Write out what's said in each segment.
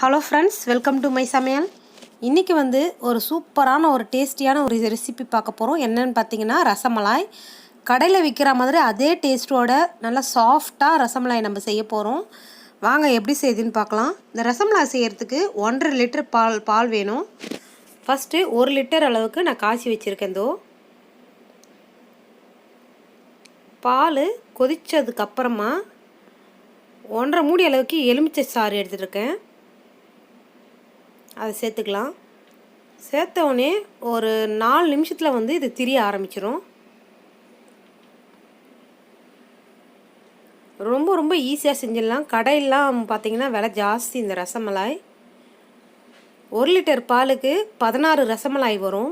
Hello friends, welcome to my சமையல். இன்றைக்கி ஒரு சூப்பரான ஒரு டேஸ்டியான ஒரு ரெசிபி பார்க்க போகிறோம். என்னென்னு பார்த்தீங்கன்னா ரசமலாய். கடையில் விற்கிற மாதிரி அதே டேஸ்ட்டோட நல்லா சாஃப்டாக ரசமலாய் நம்ம செய்ய போகிறோம். வாங்க எப்படி செய்யுதுன்னு பார்க்கலாம். இந்த ரசமலாய் செய்கிறதுக்கு 1.5 லிட்டர் பால் வேணும். ஃபஸ்ட்டு 1 லிட்டர் அளவுக்கு நான் காய்ச்சி வச்சுருக்கேன். பால் கொதித்ததுக்கப்புறமா 1.5 மூடி அளவுக்கு எலுமிச்சை சாறு எடுத்துகிட்ருக்கேன். அதை சேர்த்துக்கலாம். சேர்த்தவுடனே ஒரு 4 நிமிஷத்தில் இது திரிய ஆரம்பிச்சிடும். ரொம்ப ரொம்ப ஈஸியாக செஞ்சிடலாம். கடையெல்லாம் பார்த்திங்கன்னா விலை ஜாஸ்தி இந்த ரசமலாய். 1 லிட்டர் பாலுக்கு 16 ரசமலாய் வரும்.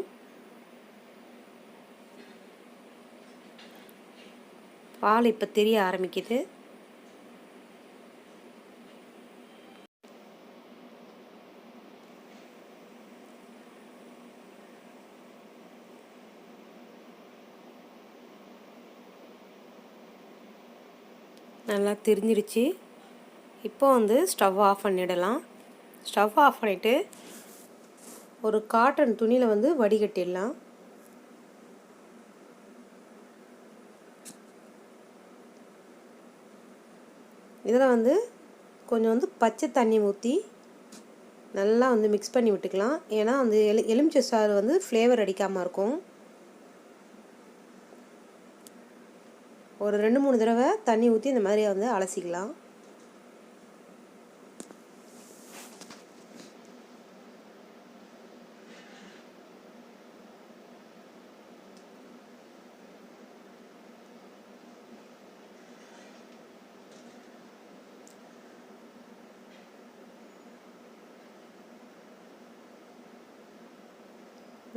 பால் இப்போ தெரிய ஆரம்பிக்குது. நல்லா திரிஞ்சிடுச்சு. இப்போ ஸ்டவ் ஆஃப் பண்ணிடலாம். ஸ்டவ் ஆஃப் பண்ணிவிட்டு ஒரு காட்டன் துணியில் வடிகட்டிடலாம். இதில் கொஞ்சம் பச்சை தண்ணி ஊற்றி நல்லா மிக்ஸ் பண்ணி விட்டுக்கலாம். ஏன்னா எலுமிச்சை சாறு ஃப்ளேவர் அடிக்காமல் இருக்கும். ஒரு 2-3 தடவை தண்ணி ஊற்றி இந்த மாதிரி அலசிக்கலாம்.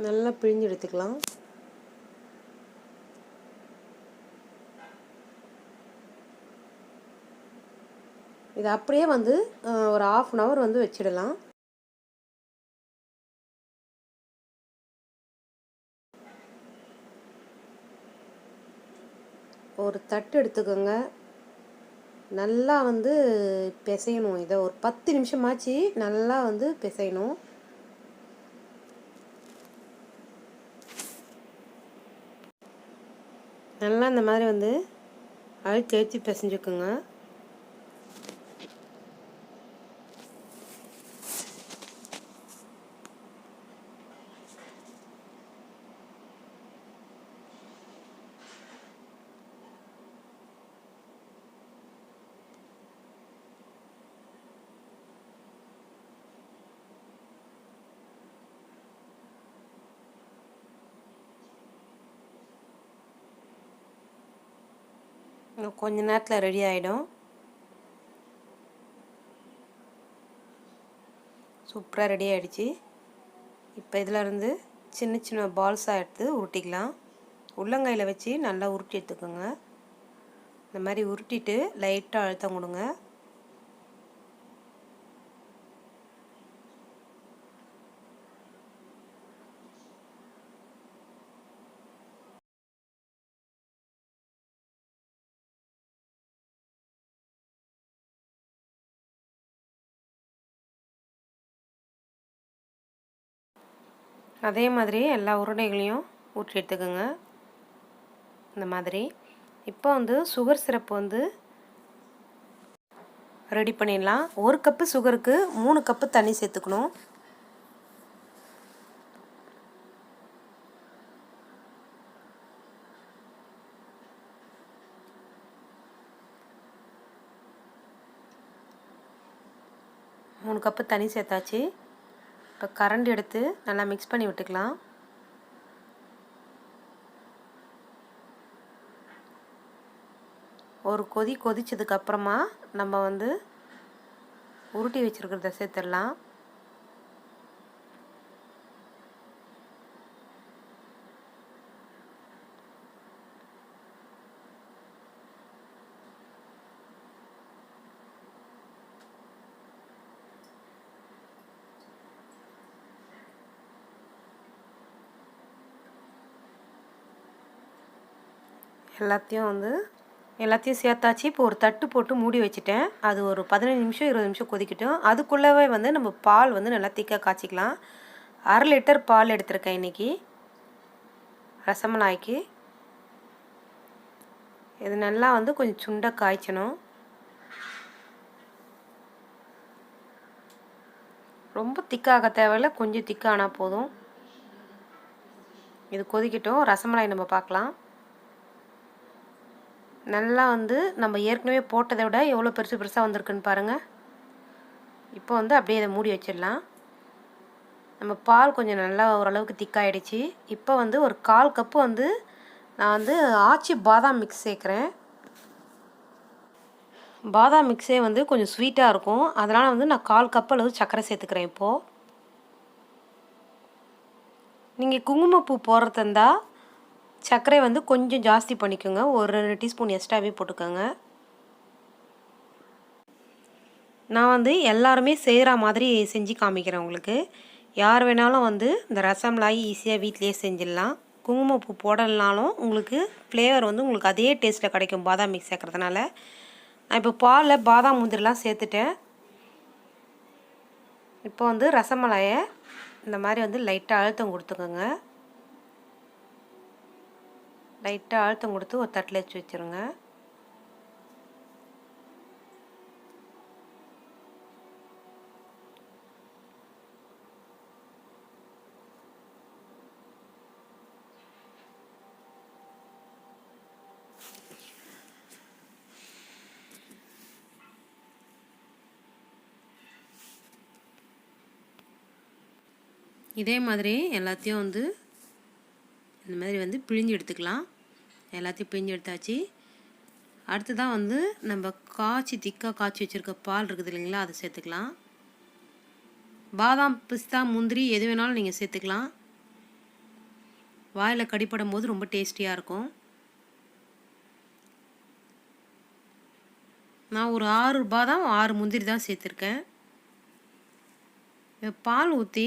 நல்லா பிழிஞ்சு எடுத்துக்கலாம். இது அப்படியே ஒரு 1/2 hour வச்சிடலாம். ஒரு தட்டு எடுத்துக்கோங்க. நல்லா பிசையணும். இதை ஒரு 10 நிமிஷமாச்சு நல்லா பிசையணும். நல்லா இந்த மாதிரி அழுத்தி அழுத்தி பிசைஞ்சுக்குங்க. கொஞ்ச நேரத்தில் ரெடி ஆகிடும். சூப்பராக ரெடி ஆகிடுச்சு. இப்போ இதில் சின்ன சின்ன பால்ஸாக எடுத்து உருட்டிக்கலாம். உள்ளங்கையில் வச்சு நல்லா உருட்டி எடுத்துக்கோங்க. இந்த மாதிரி உருட்டிட்டு லைட்டாக அழுத்தம் கொடுங்க. அதே மாதிரி எல்லா உருண்டைகளையும் ஊற்றி எடுத்துக்கோங்க. இந்த மாதிரி இப்போ சுகர் சிரப்பு ரெடி பண்ணிடலாம். 1 கப்பு சுகருக்கு 3 கப்பு தண்ணி சேர்த்துக்கணும். மூணு கப்பு தண்ணி சேர்த்தாச்சு. இப்போ கரண்டி எடுத்து நல்லா மிக்ஸ் பண்ணி விட்டுக்கலாம். ஒரு கொதி கொதிச்சதுக்கப்புறமா நம்ம உருட்டி வச்சுருக்கிறத சேர்த்துடலாம். எல்லாத்தையும் எல்லாத்தையும் சேர்த்தாச்சு. இப்போ ஒரு தட்டு போட்டு மூடி வச்சுட்டேன். அது ஒரு 15 நிமிஷம் 20 நிமிஷம் கொதிக்கட்டும். அதுக்குள்ளவே வந்து நம்ம பால் வந்து நல்லா திக்காக காய்ச்சிக்கலாம். 1/2 லிட்டர் பால் எடுத்திருக்கேன் இன்றைக்கி ரசமலாய்க்கு. இது நல்லா வந்து கொஞ்சம் சுண்டாக காய்ச்சணும். ரொம்ப திக்காக தேவையில்லை, கொஞ்சம் திக்கானா போதும். இது கொதிக்கட்டும். ரசமலாய் நம்ம பார்க்கலாம். நல்லா வந்து நம்ம ஏற்கனவே போட்டதை விட எவ்வளோ பெருசு பெருசாக வந்திருக்குன்னு பாருங்கள். இப்போ வந்து அப்படியே இதை மூடி வச்சிடலாம். நம்ம பால் கொஞ்சம் நல்லா ஓரளவுக்கு திக்காயிடுச்சு. இப்போ வந்து ஒரு 1/4 கப்பு வந்து நான் வந்து ஆச்சி பாதாம் மிக்ஸ் சேர்க்குறேன். பாதாம் மிக்ஸே வந்து கொஞ்சம் ஸ்வீட்டாக இருக்கும். அதனால் வந்து நான் 1/4 கப் அளவு சர்க்கரை சேர்த்துக்கிறேன். இப்போது நீங்கள் குங்குமப்பூ போடுறதா இருந்தால் சர்க்கரை வந்து கொஞ்சம் ஜாஸ்தி பண்ணிக்கோங்க. ஒரு 2 டீஸ்பூன் எக்ஸ்ட்ராவே போட்டுக்கோங்க. நான் வந்து எல்லாருமே செய்கிற மாதிரி செஞ்சு காமிக்கிறேன் உங்களுக்கு. யார் வேணாலும் வந்து இந்த ரசமலாய் ஈஸியாக வீட்டிலையே செஞ்சிடலாம். குங்குமப்பூ போடலனாலும் உங்களுக்கு ஃப்ளேவர் வந்து உங்களுக்கு அதே டேஸ்ட்டில் கிடைக்கும் பாதாம் மிக்ஸ் சேர்க்குறதுனால. நான் இப்போ பாலில் பாதாம் முந்திரிலாம் சேர்த்துட்டேன். இப்போ வந்து ரசமலாயை இந்த மாதிரி வந்து லைட்டாக அழுத்தம் கொடுத்துக்கோங்க. லைட்டாக அழுத்தம் கொடுத்து ஒரு தட்டில் வச்சு வச்சுருங்க. இதே மாதிரி எல்லாத்தையும் வந்து இந்த மாதிரி வந்து பிழிஞ்சு எடுத்துக்கலாம். எல்லாத்தையும் பிழிஞ்சு எடுத்தாச்சு. அடுத்ததான் வந்து நம்ம திக்காக காய்ச்சி வச்சுருக்க பால் இருக்குது இல்லைங்களா, அதை சேர்த்துக்கலாம். பாதாம், பிஸ்தா, முந்திரி எது வேணாலும் நீங்கள் சேர்த்துக்கலாம். வாயில் கடிப்படும் போது ரொம்ப டேஸ்டியாக இருக்கும். நான் ஒரு 6 பாதாம் 6 முந்திரி தான் சேர்த்துருக்கேன். பால் ஊற்றி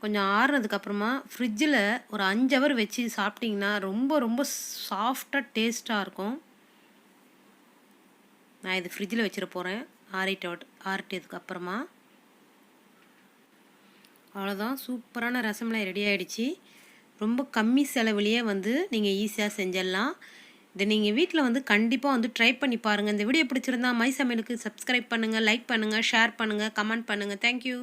கொஞ்சம் ஆறுனதுக்கப்புறமா ஃப்ரிட்ஜில் ஒரு 5 ஹவர் வச்சு சாப்பிட்டிங்கன்னா ரொம்ப ரொம்ப சாஃப்டாக டேஸ்ட்டாக இருக்கும். நான் இது ஃப்ரிட்ஜில் வச்சிட போகிறேன் ஆறிட்டதுக்கப்புறமா. அவ்வளோதான், சூப்பரான ரசமலாய் ரெடி ஆகிடுச்சு. ரொம்ப கம்மி செலவுலேயே வந்து நீங்கள் ஈஸியாக செஞ்சிடலாம். இதை நீங்கள் வீட்டில் வந்து கண்டிப்பாக வந்து ட்ரை பண்ணி பாருங்கள். இந்த வீடியோ பிடிச்சிருந்தா மை சமையலுக்கு சப்ஸ்கிரைப் பண்ணுங்கள், லைக் பண்ணுங்கள், ஷேர் பண்ணுங்கள், கமெண்ட் பண்ணுங்கள். தேங்க்யூ.